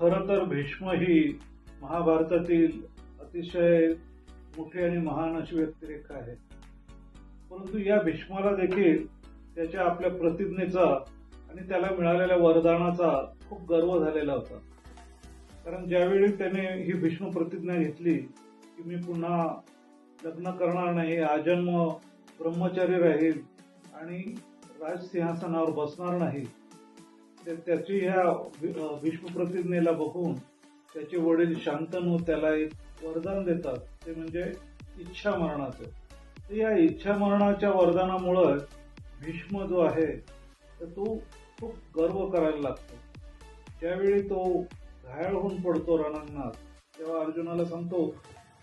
खरं तर भीष्म ही महाभारतातील अतिशय मोठी आणि महान अशी व्यक्तिरेखा आहे. परंतु या भीष्माला देखील त्याच्या आपल्या प्रतिज्ञेचा आणि त्याला मिळालेल्या वरदानाचा खूप गर्व झालेला होता. कारण ज्यावेळी त्याने ही भीष्म प्रतिज्ञा घेतली की मी पुन्हा लग्न करणार नाही, आजन्म ब्रह्मचारी राहील आणि राजसिंहासनावर बसणार नाही, तर त्याची ह्या भीष्म प्रतिज्ञेला बघून त्याचे वडील शांतनू त्याला एक वरदान देतात, ते म्हणजे इच्छा मरणाचं. तर या इच्छा मरणाच्या वरदानामुळे भीष्म जो आहे तर तो खूप गर्व करायला लागतो. ज्यावेळी तो घायाळ होऊन पडतो रणांगणात, तेव्हा अर्जुनाला सांगतो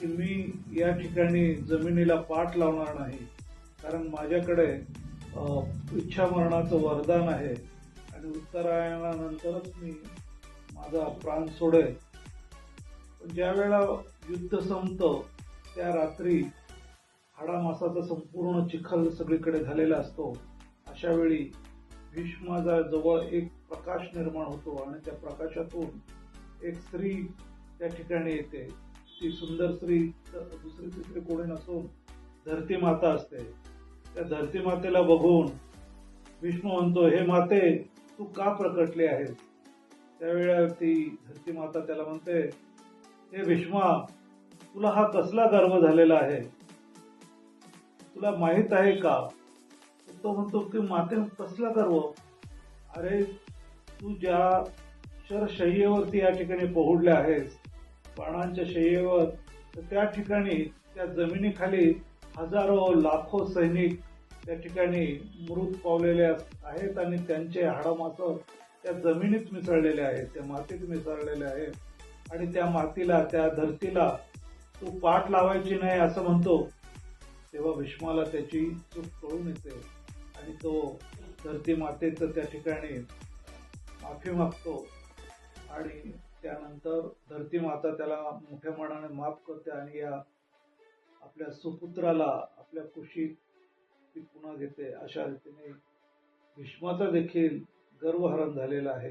की मी या ठिकाणी जमिनीला पाठ लावणार नाही, कारण माझ्याकडे इच्छा मरणाचं वरदान आहे आणि उत्तरायणानंतरच मी माझा प्राण सोडेल. पण ज्या वेळेला युद्ध संपतं त्या रात्री हाडामासाचा संपूर्ण चिखल सगळीकडे झालेला असतो. अशा वेळी भीष्माच्या जवळ एक प्रकाश निर्माण होतो आणि त्या प्रकाशातून एक स्त्री त्या ठिकाणी येते. ती सुंदर स्त्री दुसरी तिसरी कोणी नसून धरती माता असते. त्या धरती मातेला बघून भीष्म म्हणतो, हे माते तू का प्रकटली आहेस? त्यावेळेला ती धरती माता त्याला म्हणते, हे भीष्मा, तुला हा कसला गर्व झालेला आहे? तुला माहित आहे का? तो म्हणतो की माते कसला गर्व? अरे तू ज्या शरशय्येवरती या ठिकाणी पोहोडले आहेस, बाणांच्या शय्येवर, तर त्या ठिकाणी त्या जमिनीखाली हजारो लाखो सैनिक त्या ठिकाणी मृत पावलेले आहेत आणि त्यांचे हाडमास त्या जमिनीत मिसळलेले आहेत, त्या मातीत मिसळलेले आहेत. आणि त्या मातीला, त्या धरतीला तू पाठ लावायची नाही असं म्हणतो. तेव्हा भीष्माला त्याची चूक कळून येते आणि तो धरती मातेचं त्या ठिकाणी माफी मागतो आणि त्यानंतर धरती माता त्याला मोठ्या मनाने माफ करते आणि या आपल्या सुपुत्राला आपल्या कुशीत ती पुन्हा घेते. अशा रीतीने भीष्माचा देखील गर्वहरण झालेला आहे.